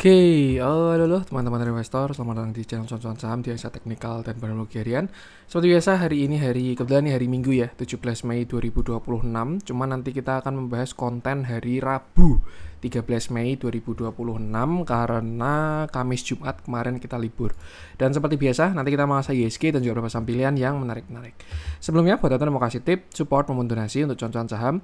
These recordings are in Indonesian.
Halo teman-teman investor, selamat datang di channel Cuan-Cuan Saham di Analisa Teknikal dan Teknologi Harian. Seperti biasa kebetulan hari Minggu ya, 17 Mei 2026. Cuman nanti kita akan membahas konten hari Rabu 13 Mei 2026 karena Kamis Jumat kemarin kita libur. Dan seperti biasa, nanti kita menguasai ISG dan juga beberapa saham pilihan yang menarik-menarik. Sebelumnya, buat teman-teman mau kasih tip, support maupun donasi untuk Cuan-Cuan Saham,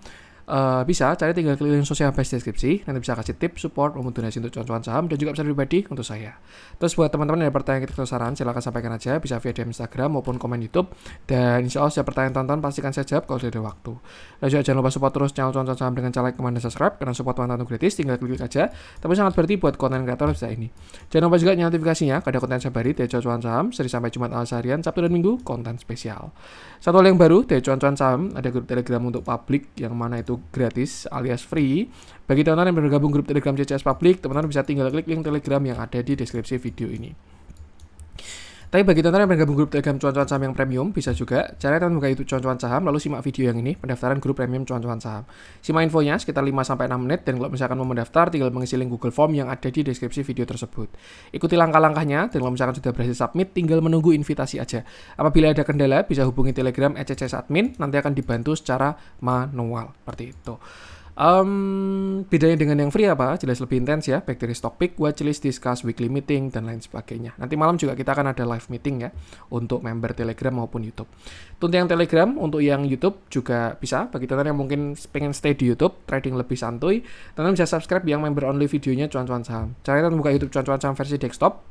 bisa cari tinggal klik link sosial base deskripsi, nanti bisa kasih tip, support, maupun donasi untuk cuan-cuan saham dan juga pesan pribadi untuk saya. Terus buat teman-teman yang ada pertanyaan atau saran, silakan sampaikan aja, bisa via DM Instagram maupun komen YouTube, dan insya Allah setiap pertanyaan tonton pastikan saya jawab kalau sudah ada waktu. Dan juga jangan lupa support terus channel cuan-cuan saham dengan cara like, comment, dan subscribe, karena support tonton gratis, tinggal klik aja, tapi sangat berarti buat konten kreator bisa ini. Jangan lupa juga nyalakan notifikasinya, ada konten sabari dari cuan-cuan saham, seri sampai Jumat Al Harian, Sabtu dan Minggu, konten spesial. Satu hal yang baru dari cuan-cuan saham, ada grup Telegram untuk publik yang mana itu gratis alias free. Bagi teman-teman yang bergabung grup Telegram CCS Public, teman-teman bisa tinggal klik link Telegram yang ada di deskripsi video ini. Tapi bagi teman-teman yang bergabung grup Telegram cuan-cuan saham yang premium, bisa juga caranya teman buka YouTube cuan-cuan saham, lalu simak video yang ini, pendaftaran grup premium cuan-cuan saham. Simak infonya sekitar 5-6 menit, dan kalau misalkan mau mendaftar, tinggal mengisi link Google Form yang ada di deskripsi video tersebut. Ikuti langkah-langkahnya, dan kalau misalkan sudah berhasil submit, tinggal menunggu invitasi aja. Apabila ada kendala, bisa hubungi Telegram @ccs_admin, nanti akan dibantu secara manual, seperti itu. Bedanya dengan yang free apa? Jelas lebih intens ya, baik dari stock pick, watchlist, discuss, weekly meeting, dan lain sebagainya. Nanti malam juga kita akan ada live meeting ya, untuk member Telegram maupun YouTube. Untuk yang Telegram, untuk yang YouTube juga bisa. Bagi teman-teman yang mungkin pengen stay di YouTube, trading lebih santuy, teman-teman bisa subscribe yang member only videonya cuan-cuan saham. Caranya buka YouTube cuan-cuan saham versi desktop,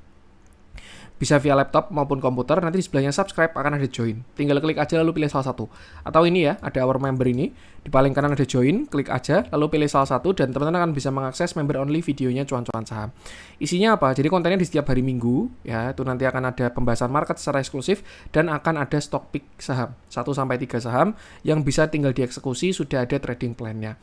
bisa via laptop maupun komputer, nanti di sebelahnya subscribe akan ada join. Tinggal klik aja lalu pilih salah satu. Atau ini ya, ada our member ini, di paling kanan ada join, klik aja lalu pilih salah satu dan teman-teman akan bisa mengakses member only videonya cuan-cuan saham. Isinya apa? Jadi kontennya di setiap hari Minggu ya, itu nanti akan ada pembahasan market secara eksklusif dan akan ada stock pick saham, 1-3 saham yang bisa tinggal dieksekusi, sudah ada trading plan-nya.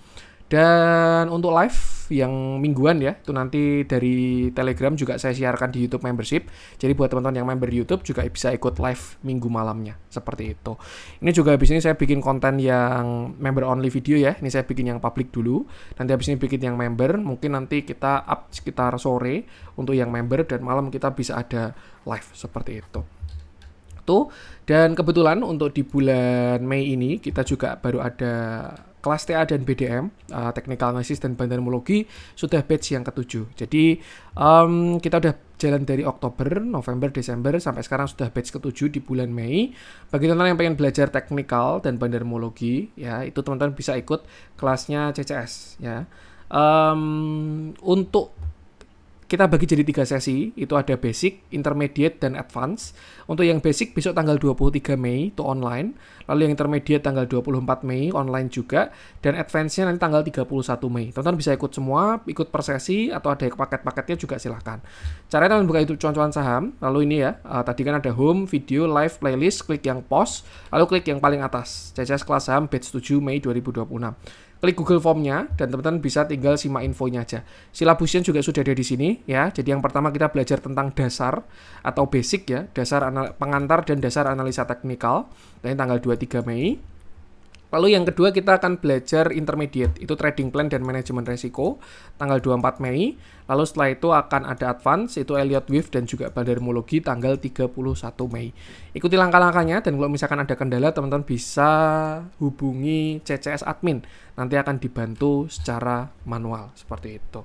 Dan untuk live yang mingguan ya, itu nanti dari Telegram juga saya siarkan di YouTube membership. Jadi buat teman-teman yang member YouTube juga bisa ikut live minggu malamnya, seperti itu. Ini juga habis ini saya bikin konten yang member only video ya. Ini saya bikin yang public dulu. Nanti habis ini bikin yang member. Mungkin nanti kita up sekitar sore untuk yang member dan malam kita bisa ada live seperti itu. Dan kebetulan untuk di bulan Mei ini kita juga baru ada kelas TA dan BDM, Technical Analysis dan Bandarmologi, sudah batch yang ke-7. Jadi kita udah jalan dari Oktober, November, Desember, sampai sekarang sudah batch ke-7 di bulan Mei. Bagi teman-teman yang pengen belajar teknikal dan bandarmologi, ya itu teman-teman bisa ikut kelasnya CCS. Ya. Untuk kita bagi jadi 3 sesi, itu ada basic, intermediate, dan advance. Untuk yang basic besok tanggal 23 Mei itu online, lalu yang intermediate tanggal 24 Mei online juga, dan advance-nya nanti tanggal 31 Mei. Teman-teman bisa ikut semua, ikut per sesi, atau ada paket-paketnya juga silahkan. Caranya teman buka YouTube cuan-cuan saham, lalu ini ya, tadi kan ada home, video, live, playlist, klik yang post, lalu klik yang paling atas, CCS kelas saham batch 7 Mei 2026. Klik Google Form-nya dan teman-teman bisa tinggal simak infonya aja. Silabusnya juga sudah ada di sini ya. Jadi yang pertama kita belajar tentang dasar atau basic ya, dasar pengantar dan dasar analisa teknikal. Dan tanggal 23 Mei. Lalu yang kedua kita akan belajar intermediate, itu trading plan dan manajemen resiko, tanggal 24 Mei. Lalu setelah itu akan ada advance, itu Elliott Wave dan juga bandarmologi tanggal 31 Mei. Ikuti langkah-langkahnya dan kalau misalkan ada kendala teman-teman bisa hubungi CCS admin. Nanti akan dibantu secara manual, seperti itu.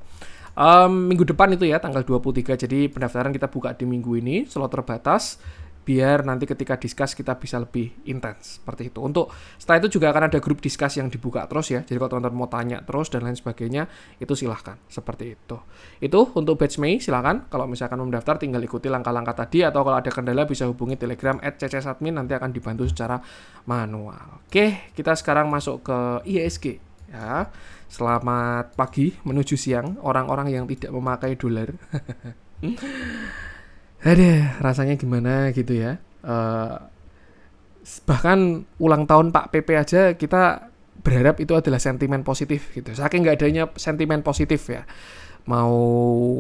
Minggu depan itu ya, tanggal 23, jadi pendaftaran kita buka di minggu ini, slot terbatas. Biar nanti ketika discuss kita bisa lebih intens seperti itu. Untuk setelah itu juga akan ada grup discuss yang dibuka terus ya. Jadi kalau teman-teman mau tanya terus dan lain sebagainya, itu silahkan seperti itu. Itu untuk batch Mei silahkan. Kalau misalkan mau mendaftar tinggal ikuti langkah-langkah tadi atau kalau ada kendala bisa hubungi Telegram @ccs_admin, nanti akan dibantu secara manual. Oke, kita sekarang masuk ke IHSG ya. Selamat pagi menuju siang orang-orang yang tidak memakai dolar. Ada rasanya gimana gitu ya. Bahkan ulang tahun Pak PP aja kita berharap itu adalah sentimen positif gitu. Saking nggak adanya sentimen positif ya. Mau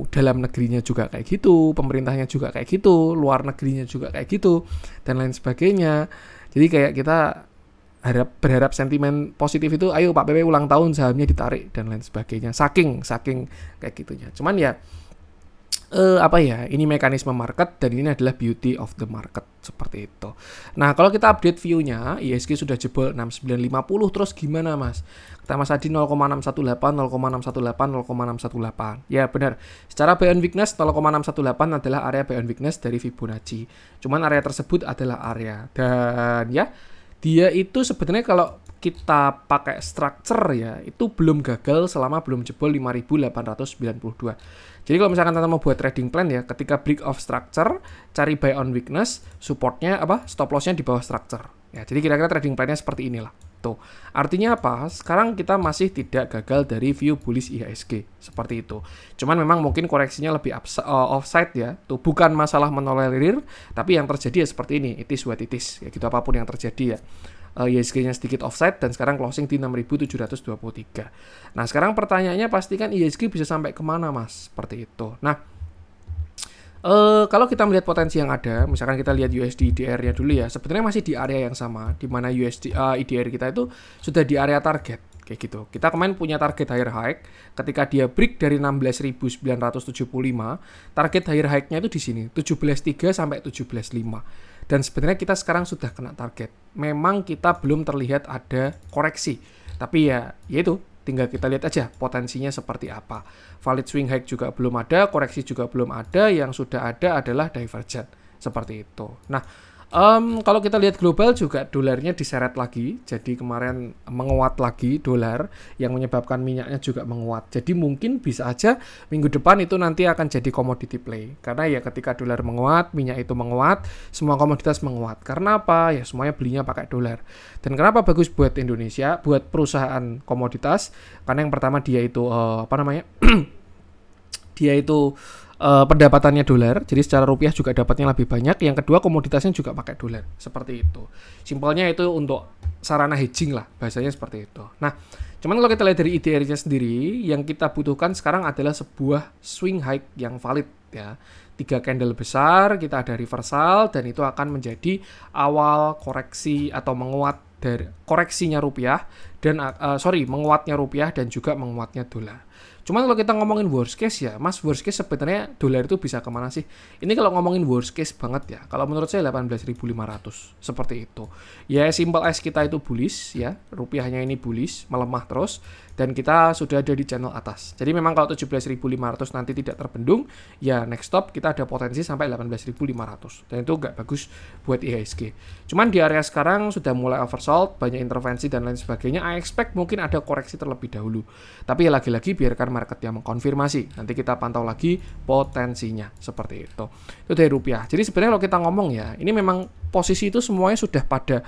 dalam negerinya juga kayak gitu, pemerintahnya juga kayak gitu, luar negerinya juga kayak gitu, dan lain sebagainya. Jadi kayak kita berharap sentimen positif itu, ayo Pak PP ulang tahun sahamnya ditarik dan lain sebagainya. Saking kayak gitunya. Cuman ya apa ya, ini mekanisme market dan ini adalah beauty of the market seperti itu. Nah, kalau kita update view-nya, IHSG sudah jebol 6950, terus gimana Mas? Kata Mas Adi 0,618, 0,618, 0,618. Ya benar. Secara buy on weakness 0,618 adalah area buy on weakness dari Fibonacci. Cuman area tersebut adalah area, dan ya dia itu sebenarnya kalau kita pakai structure ya, itu belum gagal selama belum jebol 5.892. Jadi kalau misalkan teman mau buat trading plan ya, ketika break of structure, cari buy on weakness, supportnya apa? Stop lossnya di bawah structure. Ya, jadi kira-kira trading plannya seperti inilah. Tuh, artinya apa? Sekarang kita masih tidak gagal dari view bullish IHSG seperti itu. Cuman memang mungkin koreksinya lebih offside ya. Tuh bukan masalah menolerir, tapi yang terjadi ya seperti ini. It is what it is. Ya gitu apapun yang terjadi ya. IHSG-nya sedikit offside dan sekarang closing di 6.723. Nah, sekarang pertanyaannya pastikan IHSG bisa sampai kemana Mas? Seperti itu. Nah, kalau kita melihat potensi yang ada, misalkan kita lihat USD IDR-nya dulu ya, sebenarnya masih di area yang sama, di mana USD IDR kita itu sudah di area target kayak gitu. Kita kemarin punya target higher high, ketika dia break dari 16.975, target higher high-nya itu di sini, 17.3 sampai 17.5. Dan sebenarnya kita sekarang sudah kena target. Memang kita belum terlihat ada koreksi, tapi ya itu tinggal kita lihat aja potensinya seperti apa. Valid swing high juga belum ada, koreksi juga belum ada, yang sudah ada adalah divergent seperti itu. Nah, kalau kita lihat global juga dolarnya diseret lagi, jadi kemarin menguat lagi dolar yang menyebabkan minyaknya juga menguat. Jadi mungkin bisa aja minggu depan itu nanti akan jadi commodity play, karena ya ketika dolar menguat, minyak itu menguat, semua komoditas menguat. Karena apa? Ya semuanya belinya pakai dolar. Dan kenapa bagus buat Indonesia, buat perusahaan komoditas? Karena yang pertama dia itu dia itu pendapatannya dolar, jadi secara rupiah juga dapatnya lebih banyak. Yang kedua, komoditasnya juga pakai dolar, seperti itu. Simpelnya itu untuk sarana hedging lah, bahasanya seperti itu. Nah, cuman kalau kita lihat dari IDR-nya sendiri, yang kita butuhkan sekarang adalah sebuah swing high yang valid ya. 3 candle besar, kita ada reversal, dan itu akan menjadi awal koreksi atau menguat dari koreksinya rupiah, dan menguatnya rupiah dan juga menguatnya dolar. Cuman kalau kita ngomongin worst case ya, Mas, worst case sebenarnya dolar itu bisa kemana sih? Ini kalau ngomongin worst case banget ya, kalau menurut saya 18.500 seperti itu. Ya simple as kita itu bullish ya, rupiahnya ini bullish, melemah terus, dan kita sudah ada di channel atas. Jadi memang kalau 17.500 nanti tidak terbendung, ya next stop kita ada potensi sampai 18.500. Dan itu nggak bagus buat IHSG. Cuman di area sekarang sudah mulai oversold, banyak intervensi dan lain sebagainya. I expect mungkin ada koreksi terlebih dahulu. Tapi ya lagi-lagi biarkan market yang mengkonfirmasi. Nanti kita pantau lagi potensinya seperti itu. Itu dari rupiah. Jadi sebenarnya kalau kita ngomong ya, ini memang posisi itu semuanya sudah pada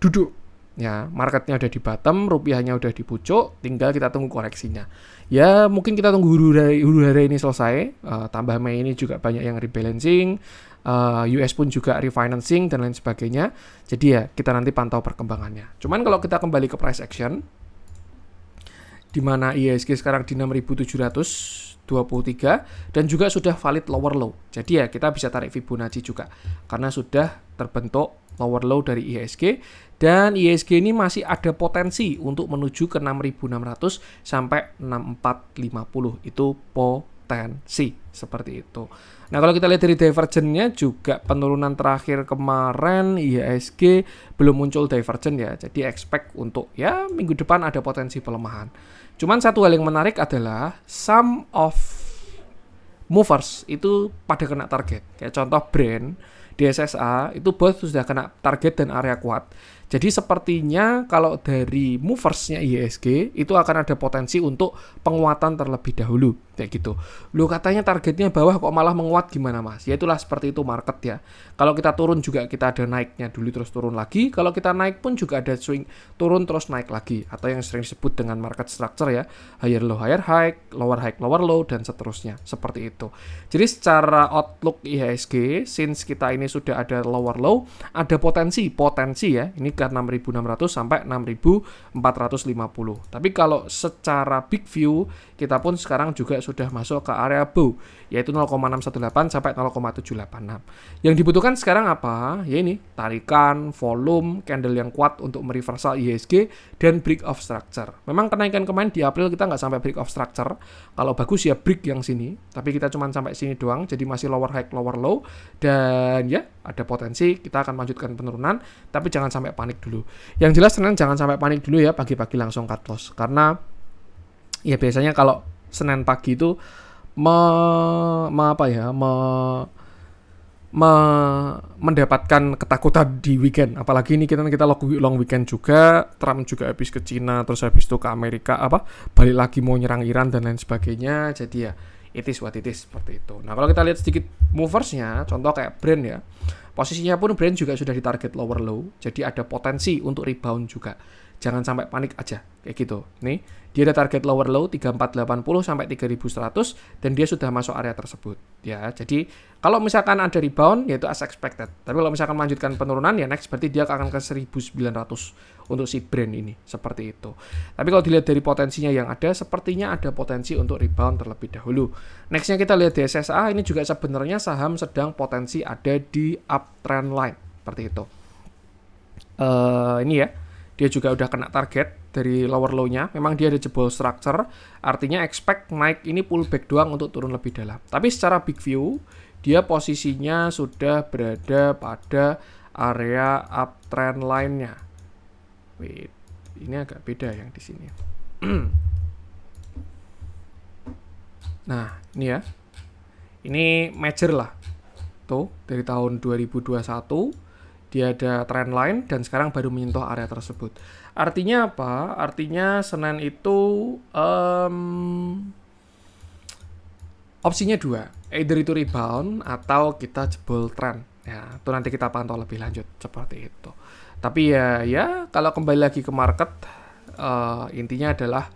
duduk. Ya, marketnya udah di bottom, rupiahnya udah di pucuk, tinggal kita tunggu koreksinya. Ya, mungkin kita tunggu huru hara ini selesai. Tambah Mei ini juga banyak yang rebalancing, US pun juga refinancing dan lain sebagainya. Jadi ya, kita nanti pantau perkembangannya. Cuman kalau kita kembali ke price action, di mana IHSG sekarang di 6.723 dan juga sudah valid lower low. Jadi ya kita bisa tarik Fibonacci juga karena sudah terbentuk lower low dari IHSG, dan IHSG ini masih ada potensi untuk menuju ke 6.600 sampai 6.450. Itu potensi seperti itu. Nah, kalau kita lihat dari divergentnya juga penurunan terakhir kemarin IHSG belum muncul divergent ya. Jadi expect untuk ya minggu depan ada potensi pelemahan. Cuman satu hal yang menarik adalah some of movers itu pada kena target. Kayak contoh brand DSSA itu both sudah kena target dan area kuat. Jadi sepertinya kalau dari moversnya IHSG itu akan ada potensi untuk penguatan terlebih dahulu kayak gitu. Lu katanya targetnya bawah kok malah menguat, gimana Mas? Ya itulah seperti itu market ya. Kalau kita turun juga kita ada naiknya dulu terus turun lagi. Kalau kita naik pun juga ada swing turun terus naik lagi, atau yang sering disebut dengan market structure ya, higher low lower low dan seterusnya seperti itu. Jadi secara outlook IHSG since kita ini sudah ada lower low, ada potensi ya. Ini ke 6.600 sampai 6.450. Tapi kalau secara big view, kita pun sekarang juga sudah masuk ke area bow, yaitu 0,618 sampai 0,786. Yang dibutuhkan sekarang apa? Ya ini, tarikan, volume, candle yang kuat untuk mereversal IHSG, dan break of structure. Memang kenaikan kemarin di April kita nggak sampai break of structure. Kalau bagus ya break yang sini, tapi kita cuma sampai sini doang, jadi masih lower high, lower low, dan ya ada potensi kita akan lanjutkan penurunan, tapi jangan sampai panik dulu. Yang jelas Senin jangan sampai panik dulu ya, pagi-pagi langsung cut loss, karena ya biasanya kalau Senin pagi itu mendapatkan ketakutan di weekend. Apalagi ini kita long weekend juga, Trump juga habis ke Cina, terus habis itu ke Amerika, balik lagi mau nyerang Iran dan lain sebagainya. Jadi ya it is what it is, seperti itu. Nah kalau kita lihat sedikit moversnya, contoh kayak Brent ya, posisinya pun Brent juga sudah di target lower low, jadi ada potensi untuk rebound juga. Jangan sampai panik aja, kayak gitu. Nih, dia ada target lower low 3480 sampai 3100 dan dia sudah masuk area tersebut. Ya, jadi kalau misalkan ada rebound yaitu as expected. Tapi kalau misalkan melanjutkan penurunan ya next berarti dia akan ke 1900 untuk si Brent ini, seperti itu. Tapi kalau dilihat dari potensinya yang ada, sepertinya ada potensi untuk rebound terlebih dahulu. Nextnya kita lihat DSSA, ini juga sebenarnya saham sedang potensi ada di uptrend line, seperti itu. Ini ya, dia juga udah kena target dari lower low-nya. Memang dia ada jebol structure, artinya expect naik ini pullback doang untuk turun lebih dalam. Tapi secara big view, dia posisinya sudah berada pada area uptrend line-nya. Wait, ini agak beda yang di sini. Nah, ini ya. Ini major lah. Tuh, dari tahun 2021 dia ada trend line dan sekarang baru menyentuh area tersebut. Artinya apa? Artinya Senin itu opsinya dua, either itu rebound atau kita jebol trend. Ya, itu nanti kita pantau lebih lanjut seperti itu. Tapi ya kalau kembali lagi ke market, intinya adalah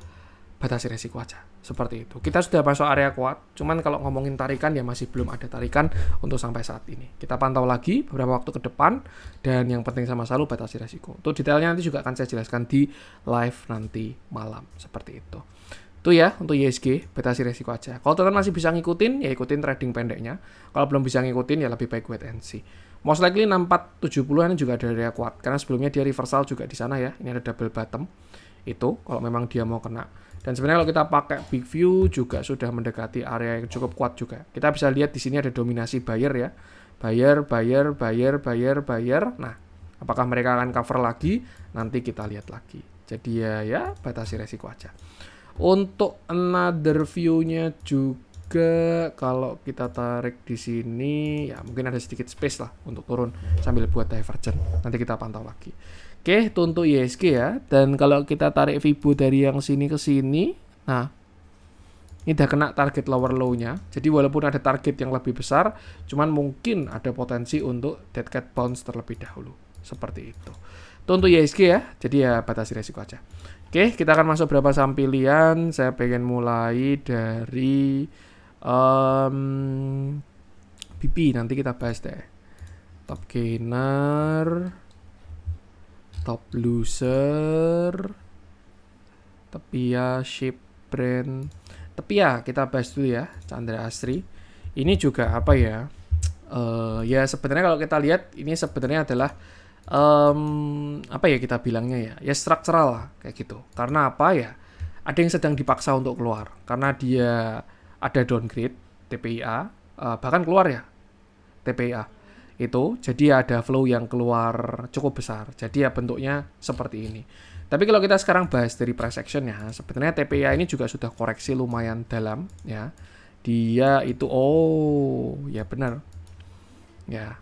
batasi resiko aja. Seperti itu. Kita sudah masuk area kuat, cuman kalau ngomongin tarikan ya masih belum ada tarikan untuk sampai saat ini. Kita pantau lagi beberapa waktu ke depan, dan yang penting sama selalu batasi resiko. Untuk detailnya nanti juga akan saya jelaskan di live nanti malam, seperti itu. Itu ya untuk IHSG, batasi resiko aja. Kalau teman-teman masih bisa ngikutin, ya ikutin trading pendeknya. Kalau belum bisa ngikutin, ya lebih baik wait and see. Most likely 6470 ini juga ada area kuat, karena sebelumnya dia reversal juga di sana ya. Ini ada double bottom. Itu kalau memang dia mau kena. Dan sebenarnya kalau kita pakai big view juga sudah mendekati area yang cukup kuat juga. Kita bisa lihat di sini ada dominasi buyer ya. Buyer. Nah, apakah mereka akan cover lagi? Nanti kita lihat lagi. Jadi ya batasi resiko aja. Untuk another view-nya juga kalau kita tarik di sini ya mungkin ada sedikit space lah untuk turun sambil buat divergent. Nanti kita pantau lagi. Oke, itu untuk IHSG ya. Dan kalau kita tarik Fibo dari yang sini ke sini, nah, ini udah kena target lower low-nya. Jadi walaupun ada target yang lebih besar, cuman mungkin ada potensi untuk dead cat bounce terlebih dahulu. Seperti itu. Itu untuk IHSG ya. Jadi ya batasi resiko aja. Oke, kita akan masuk berapa saham pilihan. Saya pengen mulai dari BP. Nanti kita bahas deh. Top gainer, top loser, Tepia, Shape Brand. Tepia kita bahas dulu ya, Chandra Asri. Ini juga apa ya? Ya sebenarnya kalau kita lihat ini sebenarnya adalah apa ya kita bilangnya ya? Ya struktural lah kayak gitu. Karena apa ya? Ada yang sedang dipaksa untuk keluar karena dia ada downgrade TPIA, bahkan keluar ya TPIA. Itu jadi ada flow yang keluar cukup besar, jadi ya bentuknya seperti ini. Tapi kalau kita sekarang bahas dari price action ya, sebenarnya TPIA ini juga sudah koreksi lumayan dalam ya. Dia itu ya benar ya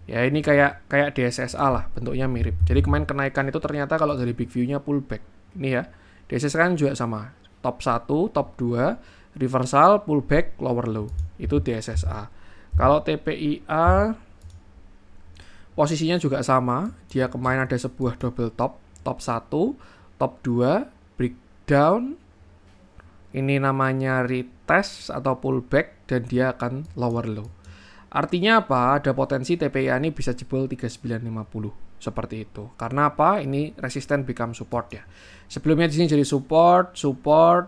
ini kayak DSSA lah, bentuknya mirip. Jadi kemarin kenaikan itu ternyata kalau dari big view-nya pullback ini ya. DSSA kan juga sama, top 1, top 2 reversal, pullback, lower low, itu DSSA. Kalau TPIA posisinya juga sama, dia kemarin ada sebuah double top 1, top 2, breakdown, ini namanya retest atau pullback, dan dia akan lower low. Artinya apa? Ada potensi TPIA ini bisa jebol 3950. seperti itu. Karena apa? Ini resisten become support ya. Sebelumnya di sini jadi support,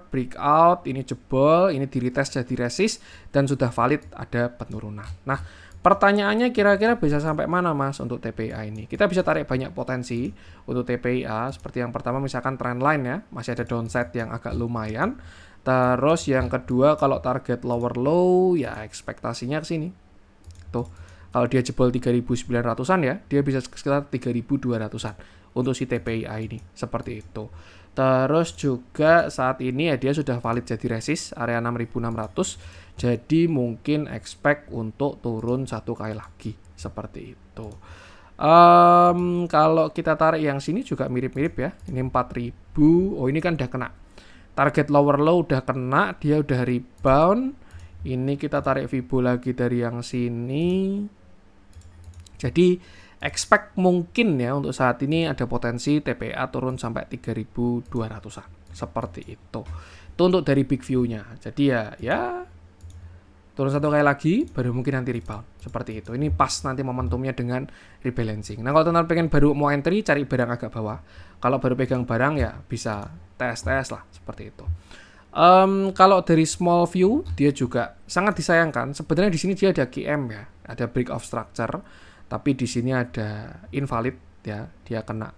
breakout, ini jebol, ini di retest jadi resist dan sudah valid ada penurunan. Nah, pertanyaannya kira-kira bisa sampai mana Mas untuk TPIA ini? Kita bisa tarik banyak potensi untuk TPIA. Seperti yang pertama misalkan trendline ya, masih ada downside yang agak lumayan. Terus yang kedua kalau target lower low ya ekspektasinya ke sini. Tuh, kalau dia jebol 3.900-an ya, dia bisa sekitar 3.200-an untuk si TPIA ini, seperti itu. Terus juga saat ini ya dia sudah valid jadi resist area 6.600, jadi mungkin expect untuk turun satu kali lagi, seperti itu. Kalau kita tarik yang sini juga mirip-mirip ya, ini 4.000, oh ini kan udah kena. Target lower low udah kena, dia udah rebound. Ini kita tarik Fibo lagi dari yang sini. Jadi expect mungkin ya untuk saat ini ada potensi TPA turun sampai 3.200-an. Seperti itu. Itu untuk dari big view-nya. Jadi ya turun satu kali lagi baru mungkin nanti rebound. Seperti itu. Ini pas nanti momentumnya dengan rebalancing. Nah, kalau teman-teman pengen baru mau entry cari barang agak bawah. Kalau baru pegang barang ya bisa tes lah seperti itu. Kalau dari small view dia juga sangat disayangkan. Sebenarnya di sini dia ada QM ya, ada break of structure, tapi di sini ada invalid ya, dia kena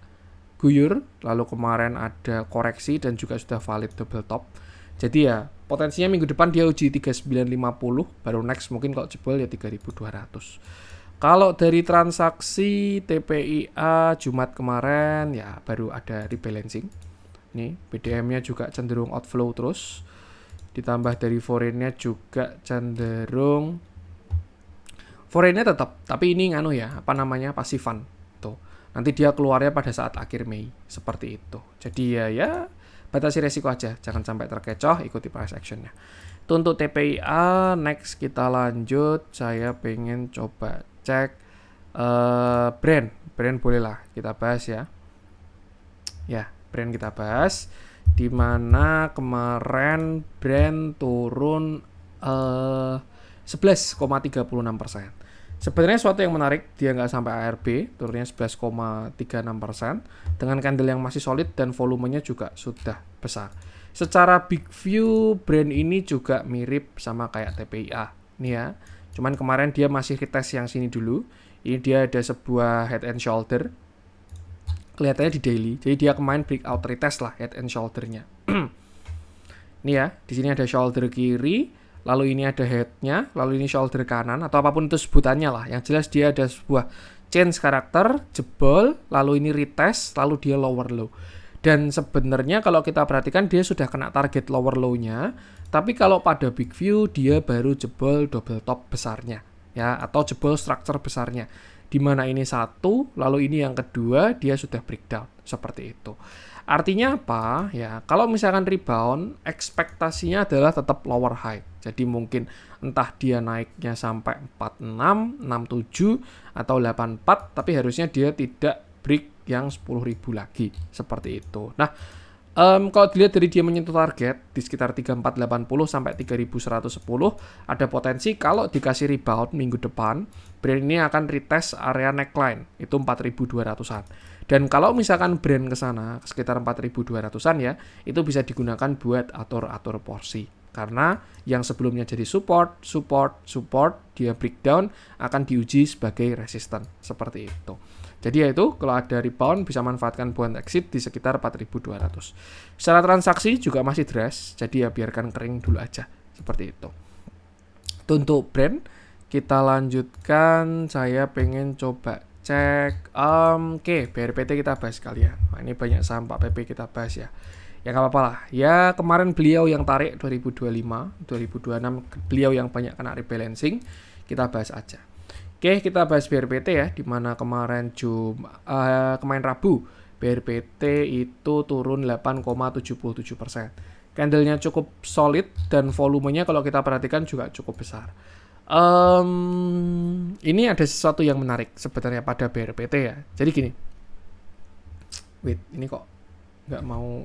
guyur. Lalu kemarin ada koreksi dan juga sudah valid double top. Jadi ya potensinya minggu depan dia uji 3950, baru next mungkin kalau jebol ya 3200. Kalau dari transaksi TPIA Jumat kemarin ya baru ada rebalancing. Nih, BDM-nya juga cenderung outflow terus. Ditambah dari foreign-nya juga cenderung foreign-nya tetap, tapi ini passive fund. Tuh. Nanti dia keluarnya pada saat akhir Mei, seperti itu. Jadi ya batasi resiko aja, jangan sampai terkecoh, ikuti price action-nya. Itu untuk TPIA, next kita lanjut. Saya pengen coba cek brand boleh lah kita bahas ya. Ya, brand kita bahas, di mana kemarin brand turun 11,36%. Sebenarnya suatu yang menarik, dia nggak sampai ARB, turunnya 11,36%, dengan candle yang masih solid dan volumenya juga sudah besar. Secara big view, brand ini juga mirip sama kayak TPIA, nih ya. Cuman kemarin dia masih retest yang sini dulu, ini dia ada sebuah head and shoulder, kelihatannya di daily. Jadi dia kemarin breakout retest lah head and shoulder-nya. Nih ya, di sini ada shoulder kiri, lalu ini ada head-nya, lalu ini shoulder kanan atau apapun itu sebutannya lah. Yang jelas dia ada sebuah change karakter, jebol, lalu ini retest, lalu dia lower low. Dan sebenarnya kalau kita perhatikan dia sudah kena target lower low-nya, tapi kalau pada big view dia baru jebol double top besarnya ya, atau jebol structure besarnya. Di mana ini satu, lalu ini yang kedua, dia sudah breakdown, seperti itu. Artinya apa? Ya, kalau misalkan rebound, ekspektasinya adalah tetap lower high. Jadi mungkin entah dia naiknya sampai 46, 67, atau 84, tapi harusnya dia tidak break yang 10.000 lagi, seperti itu. Nah, kalau dilihat dari dia menyentuh target di sekitar 3480 sampai 3110, ada potensi kalau dikasih rebound minggu depan, brand ini akan retest area neckline, itu 4200-an. Dan kalau misalkan brand ke sana sekitar 4200-an ya, itu bisa digunakan buat atur-atur porsi. Karena yang sebelumnya jadi support, dia breakdown akan diuji sebagai resistance, seperti itu. Jadi ya itu, kalau ada rebound bisa manfaatkan buat exit di sekitar 4.200. Secara transaksi juga masih dress, jadi ya biarkan kering dulu aja, seperti itu. Itu untuk brand. Kita lanjutkan, saya pengen coba cek, BRPT kita bahas sekalian. Nah, ini banyak saham Pak PP kita bahas ya. Ya nggak apa-apa lah. Ya kemarin beliau yang tarik 2025, 2026, beliau yang banyak kena rebalancing, kita bahas aja. Oke, kita bahas BRPT ya, di mana kemarin Rabu BRPT itu turun 8,77%. Candlenya cukup solid dan volumenya kalau kita perhatikan juga cukup besar. Ini ada sesuatu yang menarik sebenarnya pada BRPT ya. Jadi gini, ini kok nggak mau,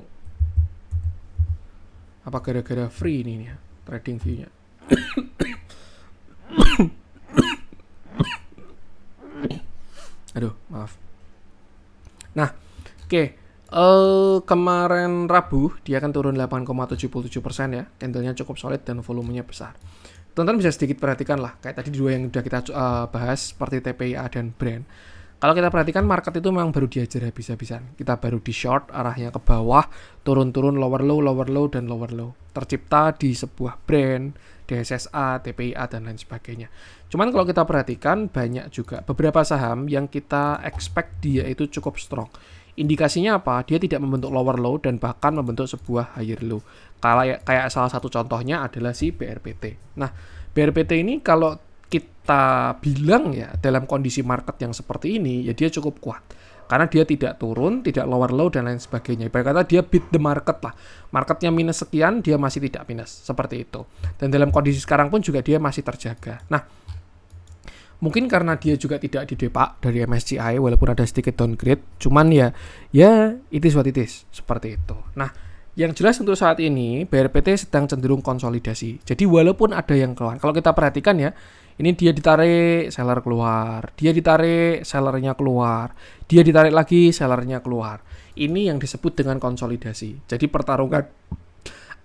apa gara-gara free ini ya trading view-nya. Aduh, maaf. Nah, oke. Kemarin Rabu dia akan turun 8,77% ya. Candlenya cukup solid dan volumenya besar. Teman-teman bisa sedikit perhatikan lah, kayak tadi dua yang udah kita bahas seperti TPIA dan Brand. Kalau kita perhatikan market itu memang baru diajar habis-habisan. Kita baru di short, arahnya ke bawah, turun-turun, lower low, dan lower low. Tercipta di sebuah brand, DSSA, TPIA, dan lain sebagainya. Cuman kalau kita perhatikan, banyak juga beberapa saham yang kita expect dia itu cukup strong. Indikasinya apa? Dia tidak membentuk lower low dan bahkan membentuk sebuah higher low. Kayak salah satu contohnya adalah si BRPT. Nah, BRPT ini kalau kita bilang ya dalam kondisi market yang seperti ini ya dia cukup kuat karena dia tidak turun, tidak lower low dan lain sebagainya. Ibarat kata dia beat the market lah. Marketnya minus sekian, dia masih tidak minus seperti itu. Dan dalam kondisi sekarang pun juga dia masih terjaga. Nah, mungkin karena dia juga tidak didepak dari MSCI walaupun ada sedikit downgrade, cuman ya it is what it is seperti itu. Nah, yang jelas untuk saat ini BRPT sedang cenderung konsolidasi. Jadi walaupun ada yang keluar, kalau kita perhatikan ya, ini dia ditarik, seller keluar, dia ditarik, sellernya keluar, dia ditarik lagi, sellernya keluar. Ini yang disebut dengan konsolidasi. Jadi pertarungan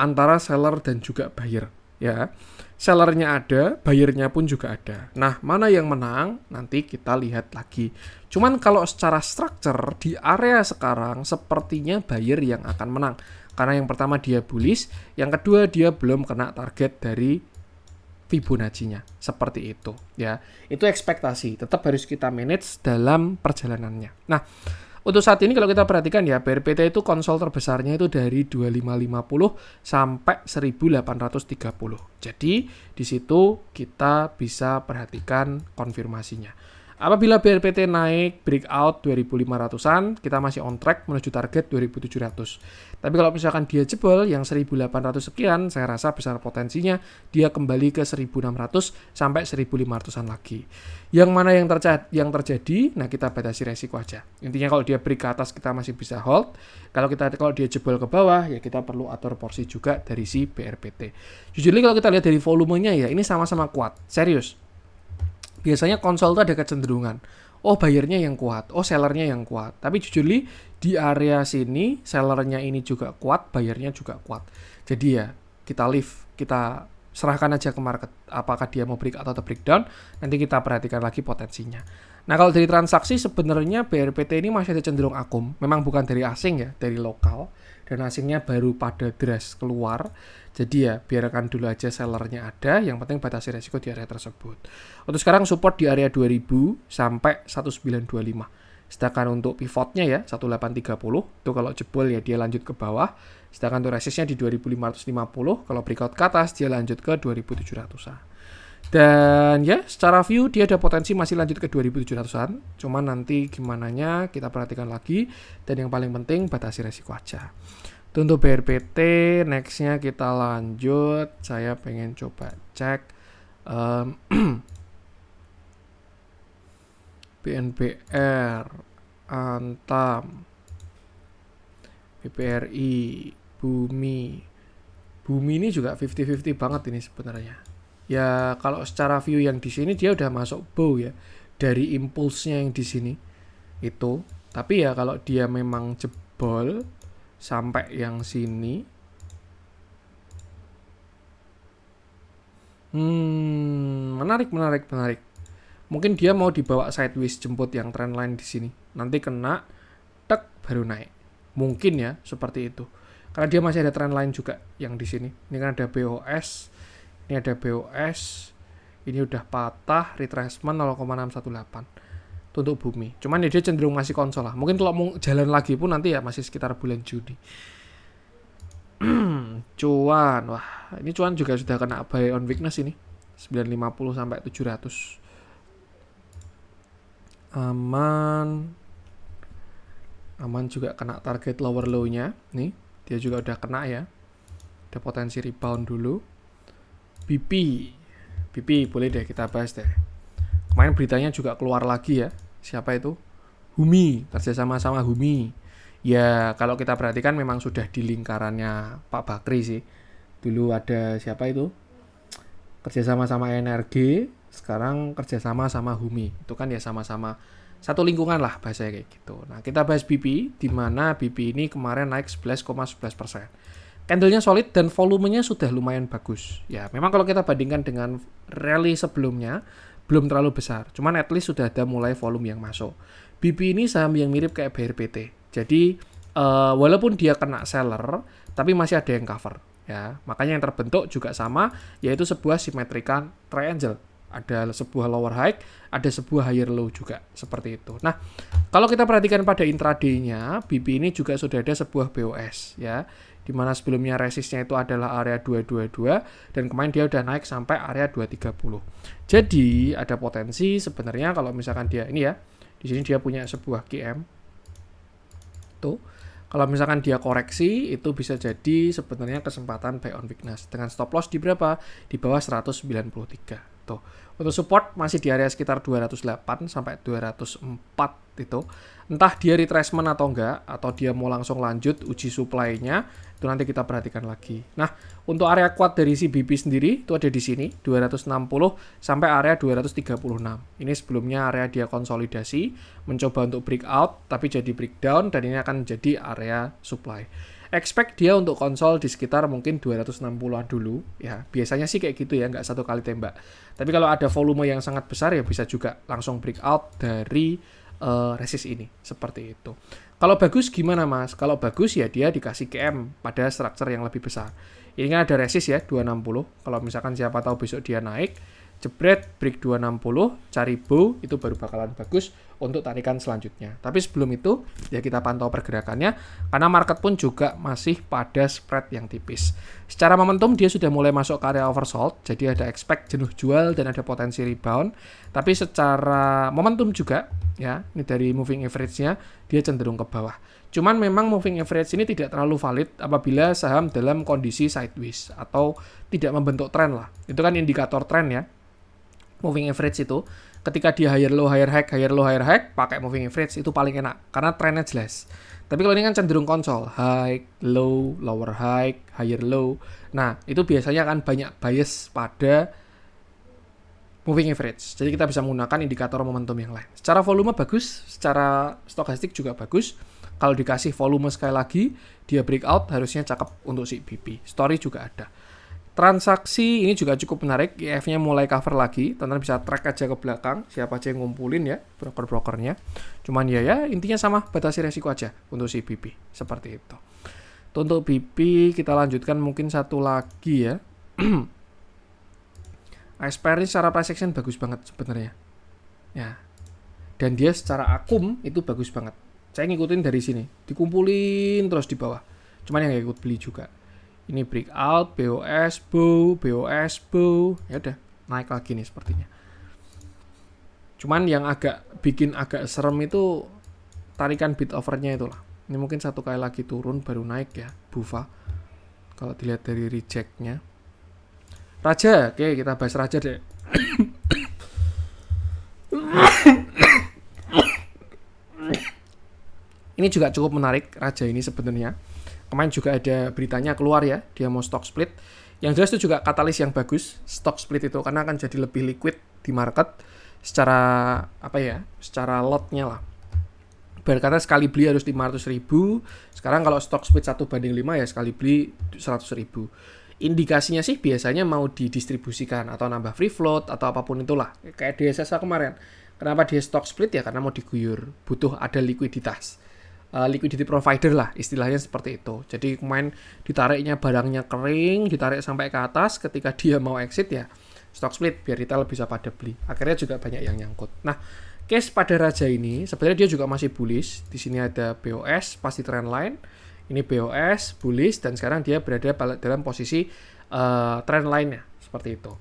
antara seller dan juga buyer ya. Sellernya ada, buyernya pun juga ada. Nah, mana yang menang? Nanti kita lihat lagi. Cuman kalau secara structure di area sekarang sepertinya buyer yang akan menang. Karena yang pertama dia bullish, yang kedua dia belum kena target dari Fibonacci-nya. Seperti itu ya. Itu ekspektasi, tetap harus kita manage dalam perjalanannya. Nah, untuk saat ini kalau kita perhatikan ya, BRPT itu konsol terbesarnya itu dari 2550 sampai 1830. Jadi di situ kita bisa perhatikan konfirmasinya. Apabila BRPT naik breakout 2500-an, kita masih on track menuju target 2700. Tapi kalau misalkan dia jebol yang 1800 sekian, saya rasa besar potensinya dia kembali ke 1600 sampai 1500-an lagi. Yang mana yang terjadi, nah kita batasi resiko aja. Intinya kalau dia break ke atas kita masih bisa hold. Kalau dia jebol ke bawah, ya kita perlu atur porsi juga dari si BRPT. Jujur kalau kita lihat dari volumenya ya, ini sama-sama kuat. Serius. Biasanya konsol itu ada kecenderungan, oh buyernya yang kuat, oh sellernya yang kuat. Tapi jujur di area sini sellernya ini juga kuat, buyernya juga kuat. Jadi ya kita leave, kita serahkan aja ke market. Apakah dia mau break atau breakdown, nanti kita perhatikan lagi potensinya. Nah kalau dari transaksi sebenarnya BRPT ini masih ada cenderung akum. Memang bukan dari asing ya, dari lokal. Dan asingnya baru pada deras keluar. Jadi ya biarkan dulu aja sellernya ada, yang penting batasi resiko di area tersebut. Untuk sekarang support di area 2000 sampai 1925. Sedangkan untuk pivotnya ya 1830, itu kalau jebol ya dia lanjut ke bawah. Sedangkan untuk resistnya di 2550, kalau breakout ke atas dia lanjut ke 2700-an. Dan ya secara view dia ada potensi masih lanjut ke 2700-an. Cuman nanti gimananya kita perhatikan lagi. Dan yang paling penting batasi resiko aja. Untuk BRPT nextnya kita lanjut. Saya pengen coba cek BNBR, Antam, BPRI, Bumi. Bumi ini juga 50-50 banget ini sebenarnya. Ya kalau secara view yang di sini dia udah masuk bow ya dari impulsnya yang di sini itu. Tapi ya kalau dia memang jebol sampai yang sini, menarik. Mungkin dia mau dibawa sideways jemput yang trendline di sini. Nanti kena tek baru naik. Mungkin ya seperti itu. Karena dia masih ada trendline juga yang di sini. Ini kan ada BOS. Ini ada BOS, ini udah patah, retracement 0,618 untuk Bumi. Cuman ya dia cenderung masih konsol lah. Mungkin kalau mau jalan lagi pun nanti ya masih sekitar bulan Juni. Cuan, wah ini cuan juga sudah kena buy on weakness ini. 950 sampai 700. Aman juga kena target lower low-nya. Nih, dia juga udah kena ya. Ada potensi rebound dulu. BP boleh deh kita bahas deh. Kemarin beritanya juga keluar lagi ya. Siapa itu? Humi, kerjasama sama Humi. Ya kalau kita perhatikan memang sudah di lingkarannya Pak Bakri sih. Dulu ada siapa itu? Kerjasama sama NRG, sekarang kerjasama sama Humi. Itu kan ya sama-sama satu lingkungan lah bahasanya kayak gitu. Nah, kita bahas BP, di mana BP ini kemarin naik 11,11%. Candlenya solid dan volumenya sudah lumayan bagus. Ya, memang kalau kita bandingkan dengan rally sebelumnya, belum terlalu besar. Cuman at least sudah ada mulai volume yang masuk. BP ini saham yang mirip kayak BRPT. Jadi, walaupun dia kena seller, tapi masih ada yang cover. Ya, makanya yang terbentuk juga sama, yaitu sebuah symmetrical triangle. Ada sebuah lower high, ada sebuah higher low juga, seperti itu. Nah, kalau kita perhatikan pada intraday-nya, BP ini juga sudah ada sebuah BOS, ya, di mana sebelumnya resistnya itu adalah area 222, dan kemarin dia udah naik sampai area 230. Jadi, ada potensi sebenarnya kalau misalkan dia, ini ya, di sini dia punya sebuah QM, tuh, kalau misalkan dia koreksi, itu bisa jadi sebenarnya kesempatan buy on weakness. Dengan stop loss di berapa? Di bawah 193. Tuh. Untuk support masih di area sekitar 208 sampai 204 itu. Entah dia retracement atau enggak, atau dia mau langsung lanjut uji supply-nya, itu nanti kita perhatikan lagi. Nah, untuk area kuat dari si BP sendiri, itu ada di sini, 260 sampai area 236. Ini sebelumnya area dia konsolidasi, mencoba untuk breakout, tapi jadi breakdown, dan ini akan jadi area supply. Expect dia untuk konsol di sekitar mungkin 260-an dulu, ya. Biasanya sih kayak gitu ya, nggak satu kali tembak. Tapi kalau ada volume yang sangat besar, ya bisa juga langsung breakout dari resist ini, seperti itu. Kalau bagus gimana mas? Kalau bagus ya dia dikasih KM pada structure yang lebih besar. Ini kan ada resist ya, 260. Kalau misalkan siapa tahu besok dia naik, jebret, break 260, cari bow, itu baru bakalan bagus untuk tarikan selanjutnya. Tapi sebelum itu, ya kita pantau pergerakannya, karena market pun juga masih pada spread yang tipis. Secara momentum, dia sudah mulai masuk ke area oversold, jadi ada expect jenuh jual dan ada potensi rebound. Tapi secara momentum juga, ya, ini dari moving average-nya, dia cenderung ke bawah. Cuman memang moving average ini tidak terlalu valid apabila saham dalam kondisi sideways, atau tidak membentuk tren lah. Itu kan indikator tren ya. Moving average itu ketika dia higher low higher high pakai moving average itu paling enak karena trennya jelas. Tapi kalau ini kan cenderung konsol, high, low, lower high, higher low. Nah, itu biasanya kan banyak bias pada moving average. Jadi kita bisa menggunakan indikator momentum yang lain. Secara volume bagus, secara stokastik juga bagus. Kalau dikasih volume sekali lagi, dia breakout harusnya cakep untuk si BP. Story juga ada. Transaksi ini juga cukup menarik, IF-nya mulai cover lagi, teman-teman bisa track aja ke belakang, siapa aja yang ngumpulin ya, broker-brokernya. Cuman ya intinya sama, batasi resiko aja untuk si BP, seperti itu. Untuk BP, kita lanjutkan mungkin satu lagi ya. Aspire ini secara price action bagus banget sebenarnya. Ya. Dan dia secara akum itu bagus banget. Saya ngikutin dari sini, dikumpulin terus di bawah. Cuman yang gak ikut beli juga. Ini breakout, BOS, bow, ya udah naik lagi nih sepertinya. Cuman yang bikin agak serem itu tarikan bid overnya itulah. Ini mungkin satu kali lagi turun baru naik ya, Bufa. Kalau dilihat dari rejectnya. Raja, oke kita bahas Raja deh. Ini juga cukup menarik Raja ini sebenarnya. Kemarin juga ada beritanya keluar ya, dia mau stock split. Yang jelas itu juga katalis yang bagus, stock split itu, karena akan jadi lebih liquid di market secara, secara lotnya lah. Berkata sekali beli harus 500.000, sekarang kalau stock split 1:5 ya sekali beli 100.000. Indikasinya sih biasanya mau didistribusikan atau nambah free float atau apapun itulah. Kayak DSSA kemarin. Kenapa dia stock split ya? Karena mau diguyur, butuh ada likuiditas. Liquidity provider lah istilahnya seperti itu. Jadi kemarin ditariknya barangnya kering, ditarik sampai ke atas, ketika dia mau exit ya stock split biar retail bisa pada beli. Akhirnya juga banyak yang nyangkut. Nah, case pada Raja ini sebenarnya dia juga masih bullish. Di sini ada BOS pasti trend line. Ini BOS bullish dan sekarang dia berada dalam posisi trend line-nya seperti itu.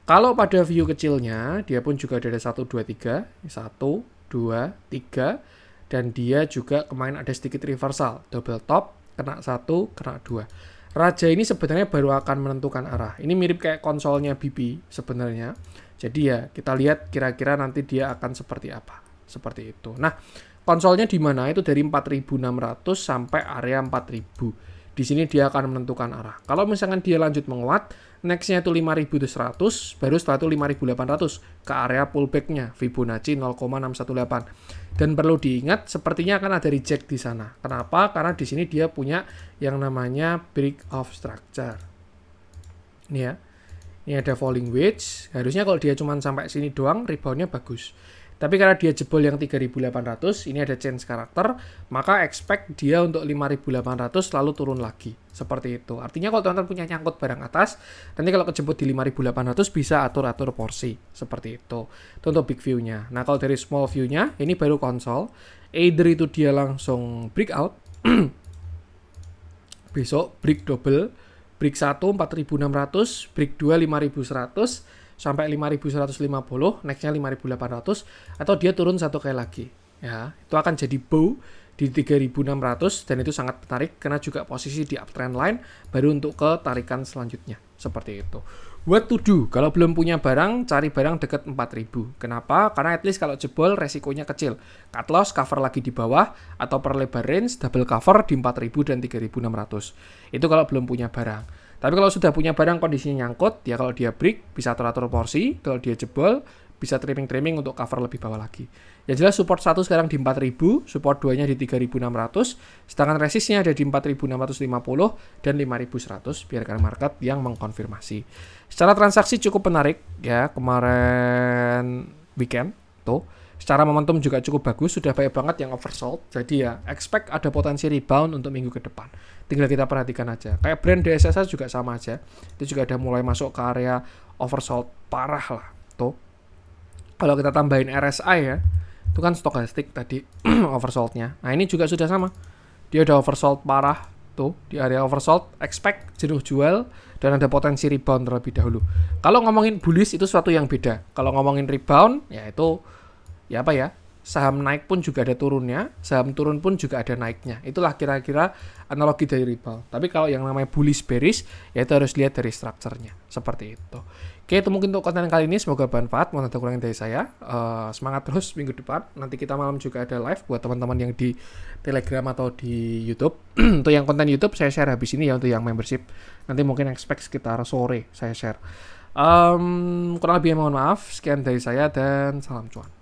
Kalau pada view kecilnya dia pun juga ada 1 2 3, 1 2 3. Dan dia juga kemarin ada sedikit reversal, double top, kena 1, kena 2. Raja ini sebenarnya baru akan menentukan arah. Ini mirip kayak konsolnya BP sebenarnya. Jadi ya kita lihat kira-kira nanti dia akan seperti apa. Seperti itu. Nah, konsolnya di mana? Itu dari 4.600 sampai area 4.000. Di sini dia akan menentukan arah. Kalau misalkan dia lanjut menguat, Next-nya itu 5.100, baru setelah itu 5.800 ke area pullback-nya Fibonacci 0,618. Dan perlu diingat sepertinya akan ada reject di sana. Kenapa? Karena di sini dia punya yang namanya break of structure. Ini ya. Ini ada falling wedge. Harusnya kalau dia cuma sampai sini doang, rebound-nya bagus. Tapi karena dia jebol yang 3.800, ini ada change karakter, maka expect dia untuk 5.800 lalu turun lagi. Seperti itu. Artinya kalau teman-teman punya nyangkut barang atas, nanti kalau kejebot di 5.800 bisa atur-atur porsi. Seperti itu. Itu untuk big view-nya. Nah, kalau dari small view-nya, ini baru konsol. Either itu dia langsung breakout. Besok break double. Break 1 4.600, break 2 5.100, sampai 5.150, next-nya 5.800, atau dia turun satu kali lagi. Ya, itu akan jadi bow di 3.600 dan itu sangat menarik karena juga posisi di uptrend line baru untuk ke tarikan selanjutnya. Seperti itu. What to do? Kalau belum punya barang, cari barang dekat 4.000. Kenapa? Karena at least kalau jebol resikonya kecil. Cut loss, cover lagi di bawah, atau perlebar range, double cover di 4.000 dan 3.600. Itu kalau belum punya barang. Tapi kalau sudah punya barang kondisinya nyangkut, ya kalau dia break, bisa atur-atur porsi. Kalau dia jebol, bisa trimming-trimming untuk cover lebih bawah lagi. Ya jelas support 1 sekarang di 4.000, support 2-nya di 3.600, sedangkan resistnya ada di 4.650 dan 5.100, biarkan market yang mengkonfirmasi. Secara transaksi cukup menarik, ya kemarin weekend, tuh. Secara momentum juga cukup bagus, sudah banyak banget yang oversold, jadi ya expect ada potensi rebound untuk minggu ke depan. Tinggal kita perhatikan aja. Kayak brand DSSA juga sama aja, itu juga ada mulai masuk ke area oversold parah lah, tuh. Kalau kita tambahin RSI ya, itu kan stokastik tadi oversold-nya. Nah ini juga sudah sama. Dia udah oversold parah tuh di area oversold, expect jenuh jual dan ada potensi rebound terlebih dahulu. Kalau ngomongin bullish itu suatu yang beda. Kalau ngomongin rebound ya itu ya apa ya? Saham naik pun juga ada turunnya, saham turun pun juga ada naiknya. Itulah kira-kira analogi dari rebound. Tapi kalau yang namanya bullish bearish, ya itu harus lihat dari strukturnya. Seperti itu. Oke, itu mungkin untuk konten kali ini. Semoga bermanfaat. Mohon ada kurangnya dari saya. Semangat terus minggu depan. Nanti kita malam juga ada live buat teman-teman yang di Telegram atau di YouTube. Untuk yang konten YouTube, saya share habis ini ya untuk yang membership. Nanti mungkin expect sekitar sore saya share. Kurang lebih mohon maaf. Sekian dari saya dan salam cuan.